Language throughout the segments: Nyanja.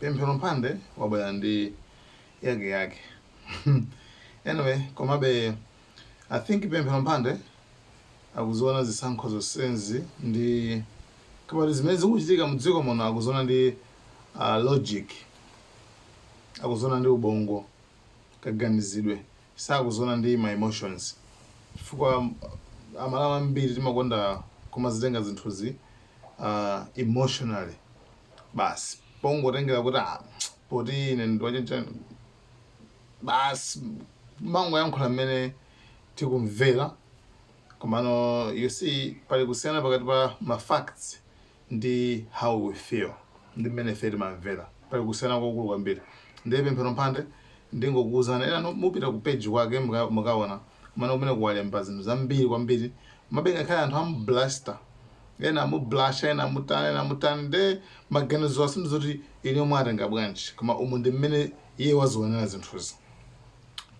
pemphero mphande wabwera ndi yake anyway komabe I think pemphero mphande akuziona zisankho zonse ndi kabati zimene zikuchitika mudziko muno akuziona ndi logic, akuziona ndi ubongo kaganizidwe, sakuziona ndi my emotions. Chifukwa amalawa ambiri timakonda kumazitenga zinthuzi emotionally basi pongotengera kuti poti ine ndiwachenja basi mango yankhula mmene tikumvera. Komano you see pali kusiyana pakati pa ma facts ndi how we feel, ndi mmene feti mamvera pali kusiyana kwakulu kwambiri. Ndiye pemphero mphande ndingokuwuzana ena mupita ku page wake mukaona mana kumene kuwalemba zinthu zambiri kwambiri, mabenga khala anthu amublaster ena amublasha ena mutani nde maganizo asinthu zoti ine omwe atenga bwanji, koma umu ndi mmene iye wazionera zinthuzi.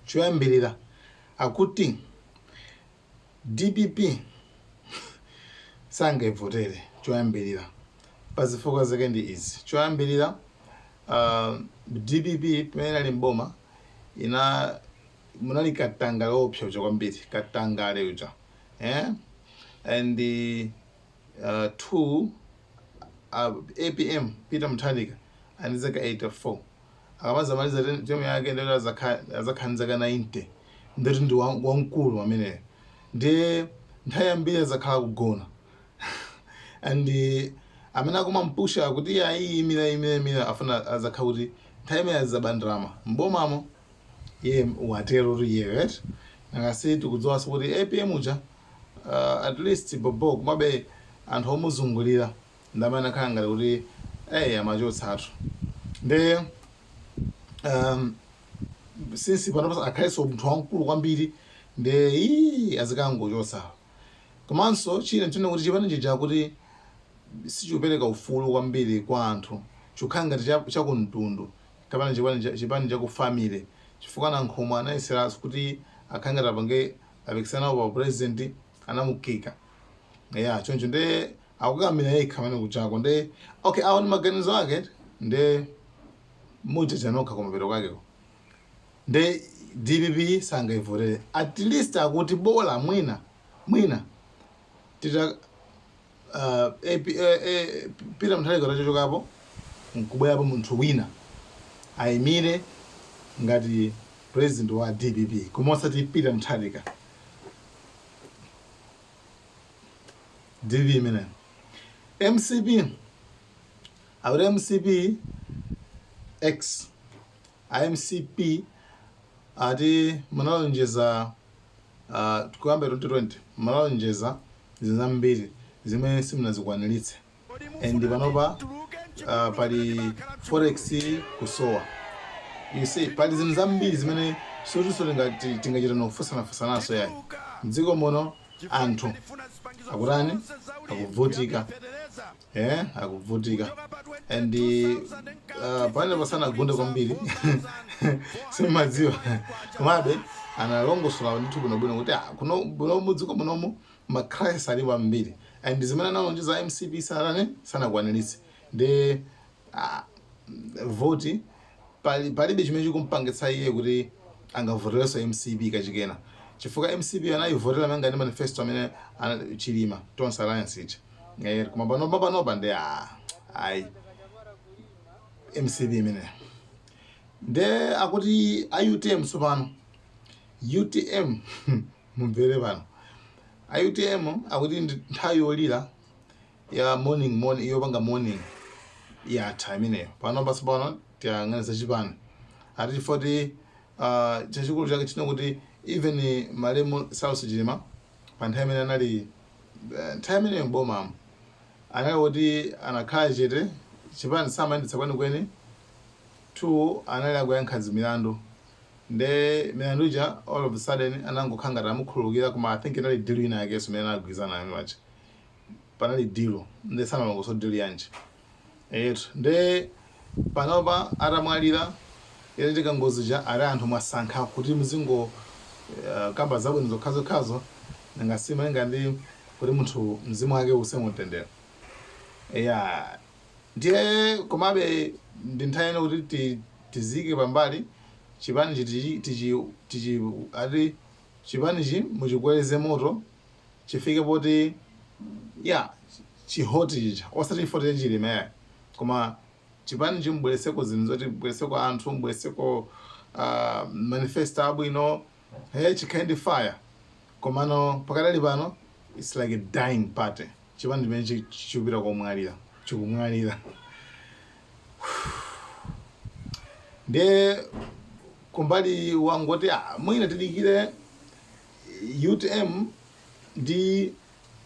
Choyambirira akuti DPP sangayivotere. Choyambirira pazifukwa zake ndi izi. Choyambirira DPP pamene ali mboma munali katangale opsa uja kwambiri, katangale uja and two APM Peter Mutharika anizaka 84 akamaza maliza timu yake ndio azakhanzaka 90 ndoti ndi wankulu ameneyo ndi nthawi yambiri zakhala kugona and amene akumampusha kuti imira afuna azakhala kuti nthawi imene azabandrama mbomamo ye watero uri ye right ngasi tikudziwa kuti APM uja at least bobo kumabe anthu omuzungulira ndamana khanga kuti amachotsatu nde since panopa akhaiso munthu wankulu kwambiri nde azikangochotsa. Komanso chine tine kuti chipani chija kuti sichikupereka ufulu kwambiri kwa anthu chukhanga chakumtundu kapana chipani cha kufamily chifukwa na nkhomwe anayeseraso kuti akhanga tapange apikisana pa president anamukika choncho nde akukamira yekha amene kuchako nde okay awo ni maganizo ake nde muja chanokha kumapeto kwakeko nde DPP sangayivotere at least akuti bola mwina tita Peter Mutharika tachochokapo nkubwerapo munthu wina ayimire ngati president wa DPP kumosati Peter Mutharika. DPP imene MCP awuri MCP X IMCP ati munalonjeza kuyamba 2020 munalonjeza zambiri zimene simunazikwaniritse and panopa pali forex kusowa. You see pali zinthu zambiri zimene sotisoti tingachita nofusanafusanaso yayi mdziko muno anthu akutani akuvutika akuvutika and pale pasana gunda kwambiri simadziwa komabe analongosola ndithu bwinobwino kuti kuno mudziko munomu macrisis ali kwambiri and zimene analonjeza MCP sanakwaniritse nde voti palibe chimene chikumpangitsa iye kuti angavoterenso MCP kachikena chifukwa MCP anayivotera manga ndi manifesto amene chilima tonse alliance ichi koma panopa ndi ayi MCP imene nde akuti UTM sopano UTM mumvere pano UTM akuti nthawi yolira ya morning yopanga morning ya time ineyo panopa sopano tiyang'aniza chipani ati chifoti chachikulu chake chino kuti even Malemu South Chilima pa nthawi imene anali nthawi imeneyo mboma anali kuti anakhala chete chipani samayendetsa kwenikweni 2 anali akuyankha milandu nde milandu ija all of a sudden anangokhala ngati amukhululukira koma I think inali deal ina yakenso imene anagwirizana nayo machi panali deal nde sanalongoso deal yanji nde panopa atamwalira yachitika ngozi ja ali anthu mwasankha kuti muzingo kamba zabwino zokhazokhazo nangasima inga ndi kuti munthu mzimu wake usemutendera ndiye komabe ndi nthawi ino kuti tizike pambali chipanichi ati chipanichi muchikweze moto chifike poti chihoti chicha osati chifoti chilime koma chipanichi mbwereseko zinthu zoti mbwereseko anthu mbwereseko manifesto abwino chikhale ndi fire komano pakadali pano it's like a dying party chipani chimene chikupita chikumwalira ndiye kumbali wangu kuti mwina tidikire UTM ndi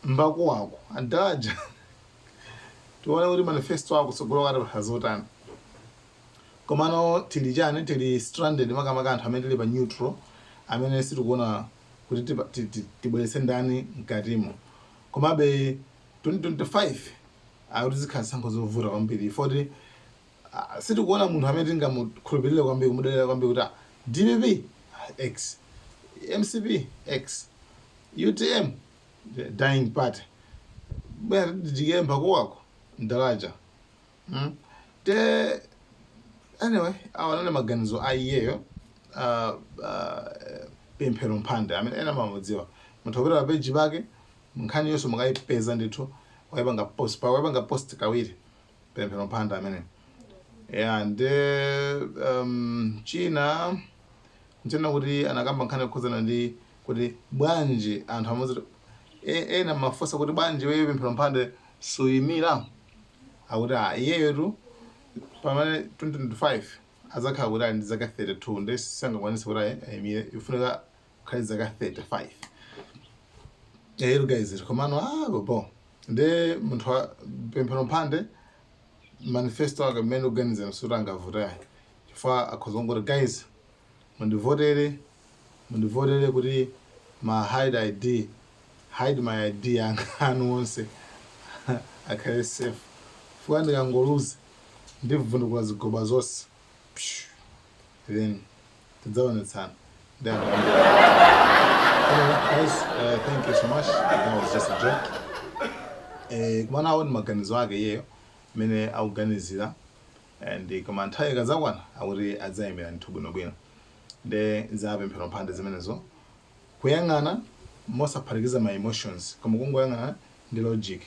mbako wako adaja tione kuti manifesto wako tsogolo kati hazotani komano tili stranded makamaka anthu amene tili pa neutral amene sitikuona kuti tibweretse ndani mkatimo komabe 2025 akuti zikhala zisankho zovuta kwambiri foti sitikuona munthu amene tingamukhulupirire kwambiri kumudalira kwambiri kuti DPP X MCP X UTM dying party bwana tidikire mbako wako ndalaja anyway awanane maganizo aiyeyo Pemphero Mphande amene ena mamudziwa munthu opita pa page pake nkhani yonse mukayipeza ndithu wayipanga post kawiri Pemphero Mphande amene nde china nchena kuti anakamba nkhani yokhuzana ndi kuti bwanji anthu amodzi ena mafosa kuti bwanji wewe Pemphero Mphande suyimira akuti iyeyo tu pamene 2025 azakhala kuti ndi zaka 32 ndi sangakwanisa kuti ayimire ifunika khali zaka 35 guys komano bobo ndi munthu Pemphero Mphande manifesto ake mmene organize msuti angavuta chifukwa akhoza kuti guys mundivotere kuti ma hide my ID anu onse akhale safe fuka ndikangoluza ndivundukula zigoba zonse then tidzaonetsana guys thank you so much. That was just a joke. Kumana awo ndi maganizo ake iyeyo mene auganizira and koma nthawi ikazakwana akuti adzayimira ndithu bwinobwino nde za Pemphero Mphande zimenezo kuyang'ana mosaphatikiza ma emotions koma kungoyang'ana ndi logic.